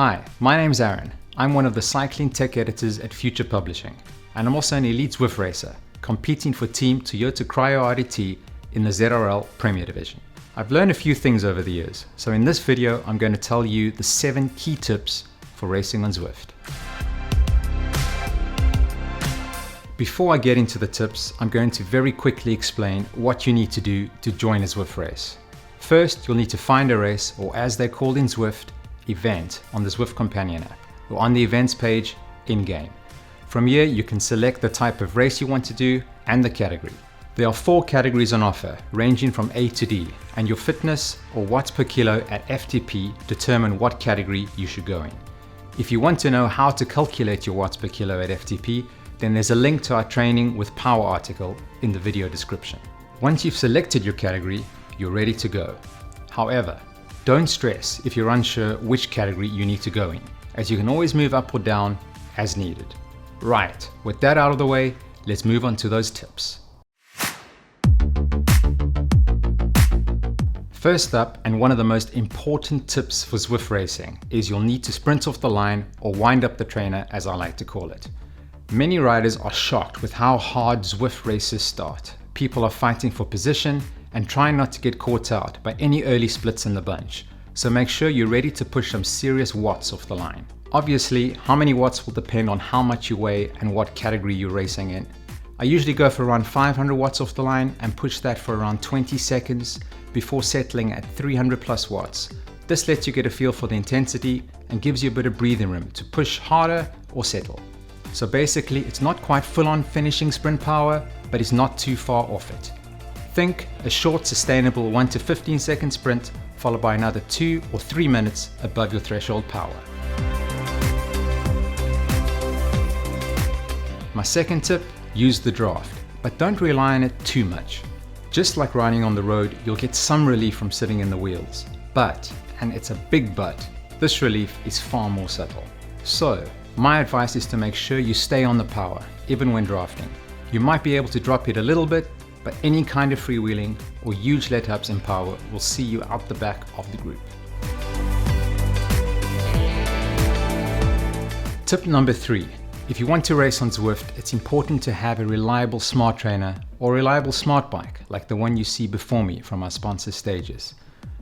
Hi, my name's Aaron. I'm one of the cycling tech editors at Future Publishing, and I'm also an elite Zwift racer, competing for Team Toyota Cryo RDT in the ZRL Premier Division. I've learned a few things over the years, so in this video I'm going to tell you the 7 key tips for racing on Zwift. Before I get into the tips, I'm going to very quickly explain what you need to do to join a Zwift race. First, you'll need to find a race, or as they're called in Zwift, event on the Zwift companion app, or on the events page in-game. From here, you can select the type of race you want to do and the category. There are 4 categories on offer, ranging from A to D, and your fitness or watts per kilo at FTP determine what category you should go in. If you want to know how to calculate your watts per kilo at FTP, then there's a link to our training with power article in the video description. Once you've selected your category, you're ready to go. However, don't stress if you're unsure which category you need to go in, as you can always move up or down as needed. Right, with that out of the way, let's move on to those tips. First up, and one of the most important tips for Zwift racing, is you'll need to sprint off the line or wind up the trainer, as I like to call it. Many riders are shocked with how hard Zwift races start. People are fighting for position and trying not to get caught out by any early splits in the bunch, so make sure you're ready to push some serious watts off the line. Obviously, how many watts will depend on how much you weigh and what category you're racing in. I usually go for around 500 watts off the line and push that for around 20 seconds before settling at 300 plus watts. This lets you get a feel for the intensity and gives you a bit of breathing room to push harder or settle. So basically, it's not quite full-on finishing sprint power, but it's not too far off it. Think a short, sustainable 1 to 15 second sprint, followed by another 2 or 3 minutes above your threshold power. My second tip, use the draft, but don't rely on it too much. Just like riding on the road, you'll get some relief from sitting in the wheels. But, and it's a big but, this relief is far more subtle. So, my advice is to make sure you stay on the power, even when drafting. You might be able to drop it a little bit, but any kind of freewheeling or huge let-ups in power will see you out the back of the group. Tip number 3. If you want to race on Zwift, it's important to have a reliable smart trainer or reliable smart bike, like the one you see before me from our sponsor Stages.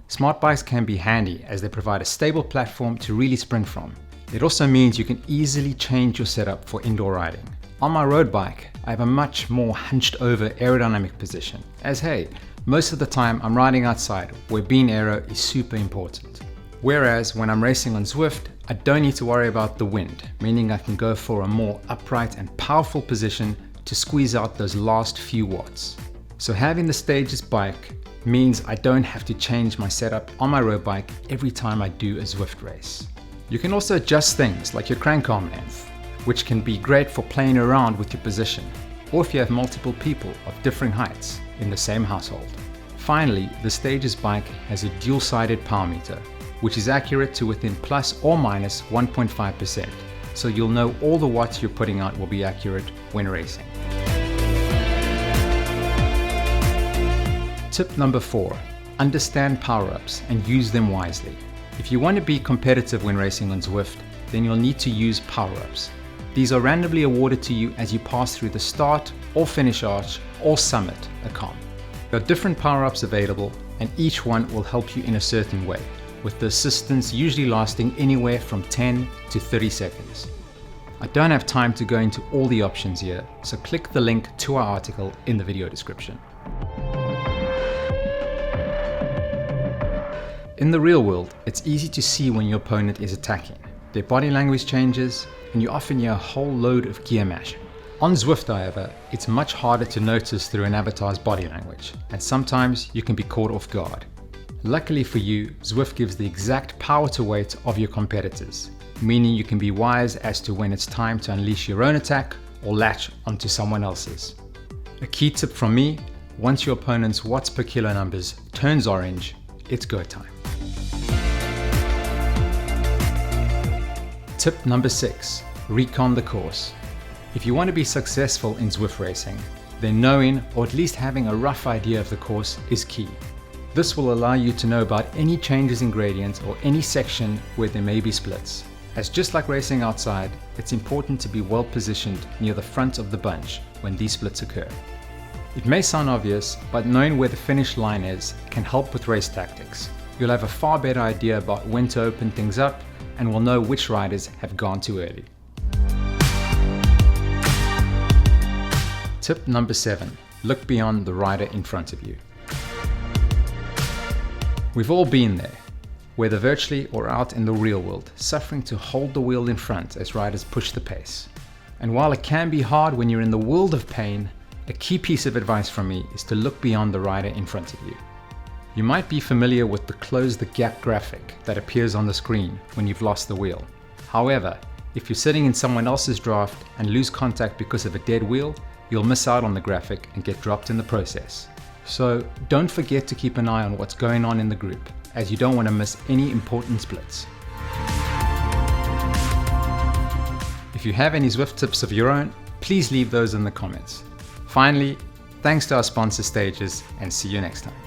Smart bikes can be handy as they provide a stable platform to really sprint from. It also means you can easily change your setup for indoor riding. On my road bike, I have a much more hunched over aerodynamic position, as hey, most of the time I'm riding outside where being aero is super important. Whereas when I'm racing on Zwift, I don't need to worry about the wind, meaning I can go for a more upright and powerful position to squeeze out those last few watts. So having the Stages bike means I don't have to change my setup on my road bike every time I do a Zwift race. You can also adjust things like your crank arm length, which can be great for playing around with your position, or if you have multiple people of differing heights in the same household. Finally, the Stages bike has a dual-sided power meter, which is accurate to within plus or minus 1.5%, so you'll know all the watts you're putting out will be accurate when racing. Tip number 4, understand power-ups and use them wisely. If you want to be competitive when racing on Zwift, then you'll need to use power-ups. These are randomly awarded to you as you pass through the start or finish arch or summit a comp. There are different power-ups available, and each one will help you in a certain way, with the assistance usually lasting anywhere from 10 to 30 seconds. I don't have time to go into all the options here, so click the link to our article in the video description. In the real world, it's easy to see when your opponent is attacking. Their body language changes, and you often hear a whole load of gear mashing. On Zwift, however, it's much harder to notice through an avatar's body language, and sometimes you can be caught off guard. Luckily for you, Zwift gives the exact power to weight of your competitors, meaning you can be wise as to when it's time to unleash your own attack or latch onto someone else's. A key tip from me, once your opponent's watts per kilo numbers turns orange, it's go time. Tip number 6, recon the course. If you want to be successful in Zwift racing, then knowing or at least having a rough idea of the course is key. This will allow you to know about any changes in gradients or any section where there may be splits. As just like racing outside, it's important to be well positioned near the front of the bunch when these splits occur. It may sound obvious, but knowing where the finish line is can help with race tactics. You'll have a far better idea about when to open things up and will know which riders have gone too early. Tip number 7, look beyond the rider in front of you. We've all been there, whether virtually or out in the real world, suffering to hold the wheel in front as riders push the pace. And while it can be hard when you're in the world of pain, a key piece of advice from me is to look beyond the rider in front of you. You might be familiar with the close the gap graphic that appears on the screen when you've lost the wheel. However, if you're sitting in someone else's draft and lose contact because of a dead wheel, you'll miss out on the graphic and get dropped in the process. So don't forget to keep an eye on what's going on in the group, as you don't want to miss any important splits. If you have any Zwift tips of your own, please leave those in the comments. Finally, thanks to our sponsor Stages, and see you next time.